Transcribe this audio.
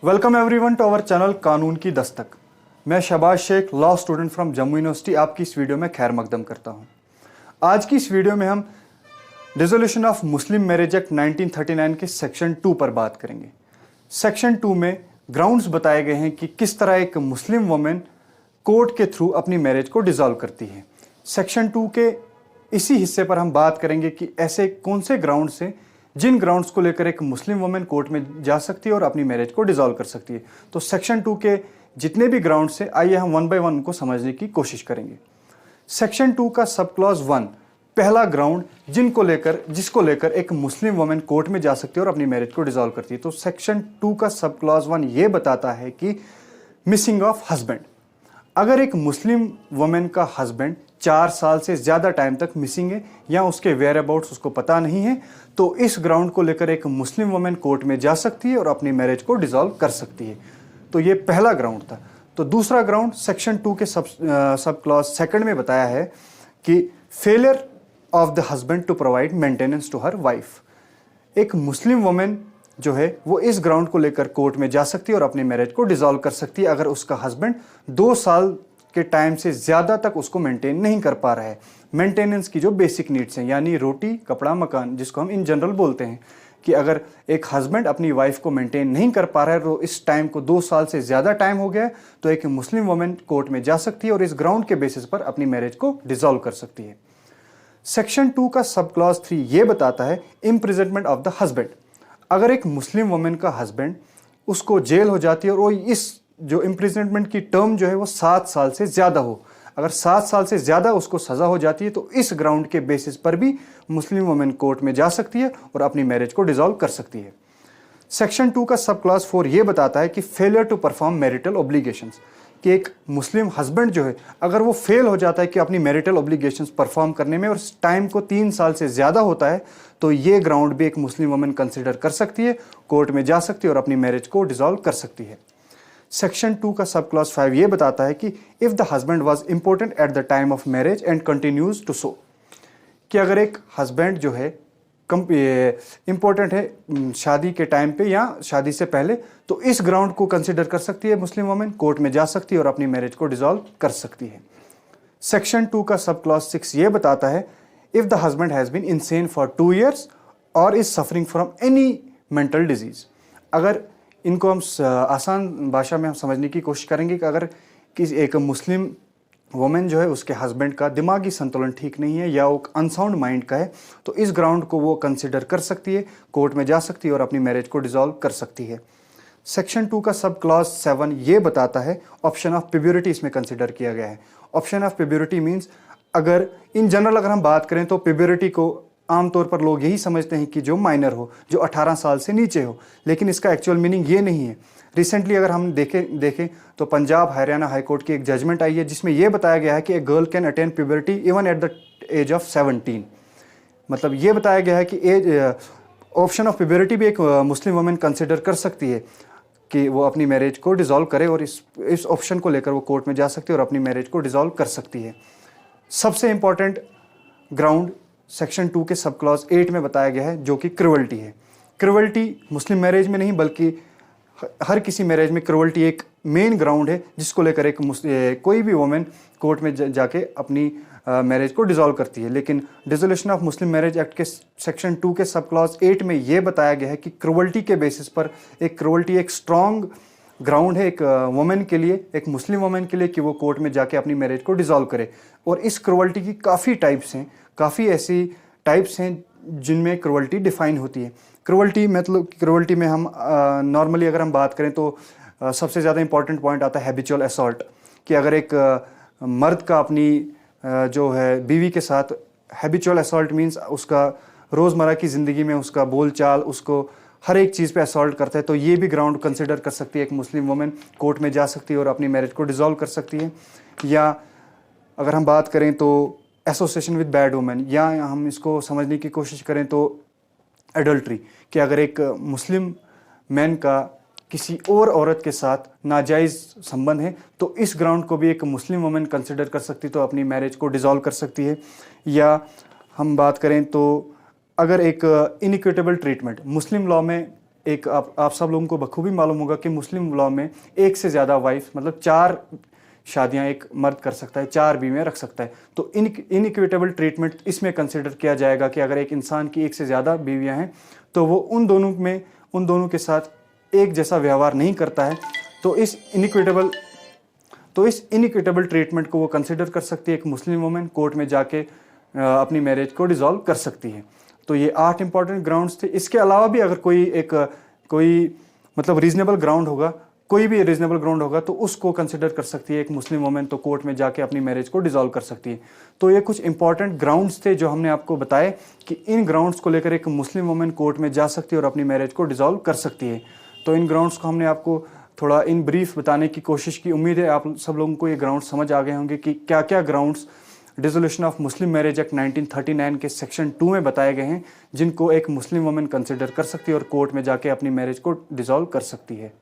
Welcome everyone to our channel Kanoon Ki Dastak. मैं Shahbaz Sheikh, law student from Jammu University, आपकी इस वीडियो में खैर मकदम करता हूं। आज की इस वीडियो में हम dissolution of Muslim marriage act 1939 के सेक्शन 2 पर बात करेंगे। सेक्शन 2 में ग्राउंड्स बताए गए हैं कि किस तरह एक मुस्लिम वुमेन कोर्ट के थ्रू अपनी मैरिज को डिसॉल्व करती है। सेक्शन 2 के इसी हिस्से पर हम बात करेंगे कि ऐसे कौन से ग्राउंड्स हैं जिन ग्राउंड्स को लेकर एक मुस्लिम वुमेन कोर्ट में जा सकती है और अपनी मैरिज को डिसॉल्व कर सकती है। तो सेक्शन 2 के जितने भी ग्राउंड्स हैं, आइए हम वन बाय वन उनको समझने की कोशिश करेंगे। सेक्शन 2 का सब क्लॉज 1 पहला ग्राउंड जिसको लेकर एक मुस्लिम वुमेन कोर्ट में जा सकती है और अपनी मैरिज को डिसॉल्व करती है। तो सेक्शन 2 का सब क्लॉज 1 ये बताता है कि मिसिंग ऑफ हस्बैंड। अगर एक मुस्लिम वुमेन का हस्बैंड 4 साल से ज़्यादा टाइम तक मिसिंग है या उसके वेयर अबाउट्स उसको पता नहीं है, तो इस ग्राउंड को लेकर एक मुस्लिम वुमेन कोर्ट में जा सकती है और अपनी मैरिज को डिसॉल्व कर सकती है। तो ये पहला ग्राउंड था। तो दूसरा ग्राउंड सेक्शन 2 के सब क्लॉज 2 में बताया है कि failure of the husband to provide maintenance to her wife. एक मुस्लिम वुमेन जो है वो इस ग्राउंड को लेकर कोर्ट में जा सकती है और अपनी मैरिज को डिसॉल्व कर सकती है अगर उसका हस्बैंड 2 साल के टाइम से ज़्यादा तक उसको मेंटेन नहीं कर पा रहा है। मेंटेनेंस की जो बेसिक नीड्स हैं, यानी रोटी, कपड़ा, मकान, जिसको हम इन जनरल बोलते हैं, कि अगर एक हस्बैंड अपनी वाइफ को मेंटेन नहीं कर पा रहा है, तो इस टाइम को 2 साल से ज़्यादा टाइम हो गया है, तो एक मुस्लिम वुमेन कोर्ट में जा सकती है और इस ग्राउंड के बेसिस पर अपनी मैरिज को डिसॉल्व कर सकती है। सेक्शन 2 का सब क्लॉज 3 ये बताता है इम्प्रिजनमेंट ऑफ द हस्बैंड। अगर एक मुस्लिम वुमेन का हस्बैंड, उसको जेल हो जाती है और वो इस जो इम्प्रिजनमेंट की टर्म जो है वो 7 साल से ज़्यादा हो, अगर 7 साल से ज़्यादा उसको सज़ा हो जाती है, तो इस ग्राउंड के बेसिस पर भी मुस्लिम वुमेन कोर्ट में जा सकती है और अपनी मैरिज को डिसॉल्व कर सकती है। सेक्शन 2 का सब क्लॉज 4 ये बताता है कि failure to perform marital obligations, कि एक मुस्लिम हस्बैंड जो है अगर वो फेल हो जाता है कि अपनी मैरिटल ऑब्लिगेशंस परफॉर्म करने में और टाइम को 3 साल से ज़्यादा होता है, तो ये ग्राउंड भी एक मुस्लिम वुमेन कंसिडर कर सकती है, कोर्ट में जा सकती है और अपनी मैरिज को डिसॉल्व कर सकती है। सेक्शन 2 का सब क्लॉज 5 ये बताता है कि if the husband was important at the time of marriage and continues to so, कि अगर एक हस्बैंड जो है इंपॉर्टेंट है शादी के टाइम पे या शादी से पहले, तो इस ग्राउंड को कंसिडर कर सकती है मुस्लिम वुमेन, कोर्ट में जा सकती है और अपनी मैरिज को डिसॉल्व कर सकती है। सेक्शन 2 का सब क्लॉज 6 ये बताता है if the husband has been insane for 2 years और is suffering from any mental disease. अगर इनको हम आसान भाषा में हम समझने की कोशिश करेंगे कि अगर किसी एक मुस्लिम वुमेन जो है उसके हस्बैंड का दिमागी संतुलन ठीक नहीं है या वो अनसाउंड माइंड का है, तो इस ग्राउंड को वो कंसिडर कर सकती है, कोर्ट में जा सकती है और अपनी मैरिज को डिसॉल्व कर सकती है। सेक्शन 2 का सब क्लॉज 7 ये बताता है ऑप्शन ऑफ प्यूबरिटी इसमें कंसिडर किया गया है। ऑप्शन ऑफ प्यूबरिटी मीन्स, अगर इन जनरल अगर हम बात करें तो प्यूबरिटी को आमतौर पर लोग यही समझते हैं कि जो माइनर हो, जो 18 साल से नीचे हो, लेकिन इसका एक्चुअल मीनिंग ये नहीं है। रिसेंटली अगर हम देखें तो पंजाब हरियाणा हाई कोर्ट की एक जजमेंट आई है जिसमें यह बताया गया है कि a girl can attain puberty even at the age of 17। मतलब ये बताया गया है कि एज ऑप्शन ऑफ प्यूबरिटी भी एक मुस्लिम वुमेन कंसिडर कर सकती है कि वो अपनी मैरिज को डिसॉल्व करे और इस ऑप्शन को लेकर वो कोर्ट में जा सकती है और अपनी मैरिज को डिसॉल्व कर सकती है। सबसे इंपॉर्टेंट ग्राउंड सेक्शन 2 के सब क्लॉज 8 में बताया गया है, जो कि क्रुअल्टी है। क्रुअल्टी मुस्लिम मैरिज में नहीं बल्कि हर किसी मैरिज में क्रुअल्टी एक मेन ग्राउंड है जिसको लेकर एक कोई भी वुमेन कोर्ट में जाके अपनी मैरिज को डिसॉल्व करती है। लेकिन dissolution of Muslim marriage act के सेक्शन 2 के सब क्लॉज 8 में ये बताया गया है कि क्रुअल्टी के बेसिस पर क्रुअल्टी एक स्ट्रॉन्ग ग्राउंड है एक वुमेन के लिए, एक मुस्लिम वुमेन के लिए, कि वो कोर्ट में जाके अपनी मैरिज को डिसॉल्व करे। और इस क्रुअल्टी की काफ़ी टाइप्स हैं, काफ़ी ऐसी टाइप्स हैं जिनमें क्रुअल्टी डिफाइन होती है। क्रुअल्टी मतलब क्रुअल्टी में हम नॉर्मली अगर हम बात करें तो सबसे ज़्यादा इंपॉर्टेंट पॉइंट आता है हैबिचुअल असॉल्ट, कि अगर एक मर्द का अपनी जो है बीवी के साथ हैबिचुअल असॉल्ट मीन्स उसका रोज़मर्रा की ज़िंदगी में उसका बोलचाल, उसको हर एक चीज़ पे असॉल्ट करता है, तो ये भी ग्राउंड कंसिडर कर सकती है एक मुस्लिम वुमेन, कोर्ट में जा सकती है और अपनी मैरिज को डिसॉल्व कर सकती है। या अगर हम बात करें तो एसोसिएशन विद बैड वुमेन, या हम इसको समझने की कोशिश करें तो एडल्ट्री, कि अगर एक मुस्लिम मैन का किसी और औरत के साथ नाजायज़ संबंध है, तो इस ग्राउंड को भी एक मुस्लिम वुमेन कंसिडर कर सकती है, तो अपनी मैरिज को डिसॉल्व कर सकती है। या हम बात करें तो अगर एक इनइक्विटेबल ट्रीटमेंट, मुस्लिम लॉ में एक आप सब लोगों को बखूबी मालूम होगा कि मुस्लिम लॉ में एक से ज़्यादा वाइफ मतलब 4 शादियां एक मर्द कर सकता है, 4 बीवियां रख सकता है। तो इनइक्विटेबल ट्रीटमेंट इसमें कंसिडर किया जाएगा कि अगर एक इंसान की एक से ज़्यादा बीवियां हैं तो वो उन दोनों के साथ एक जैसा व्यवहार नहीं करता है, तो इस इनइक्विटेबल ट्रीटमेंट को वो कंसिडर कर सकती है। एक मुस्लिम वुमेन कोर्ट में जाके अपनी मैरिज को डिसॉल्व कर सकती है। तो ये 8 इंपॉर्टेंट ग्राउंड्स थे। इसके अलावा भी अगर कोई मतलब रीजनेबल ग्राउंड होगा, कोई भी रीजनेबल ग्राउंड होगा तो उसको कंसिडर कर सकती है एक मुस्लिम वुमेन, तो कोर्ट में जाके अपनी मैरिज को डिसॉल्व कर सकती है। तो ये कुछ इंपॉर्टेंट ग्राउंड्स थे जो हमने आपको बताए कि इन ग्राउंड्स को लेकर एक मुस्लिम वुमेन कोर्ट में जा सकती है और अपनी मैरिज को डिसॉल्व कर सकती है। तो इन ग्राउंड्स को हमने आपको थोड़ा इन ब्रीफ बताने की कोशिश की। उम्मीद है आप सब लोगों को ये ग्राउंड समझ आ गए होंगे कि क्या क्या grounds dissolution of Muslim marriage act 1939 के सेक्शन 2 में बताए गए हैं जिनको एक मुस्लिम वुमेन कंसिडर कर सकती है और कोर्ट में जाके अपनी मैरिज को डिसॉल्व कर सकती है।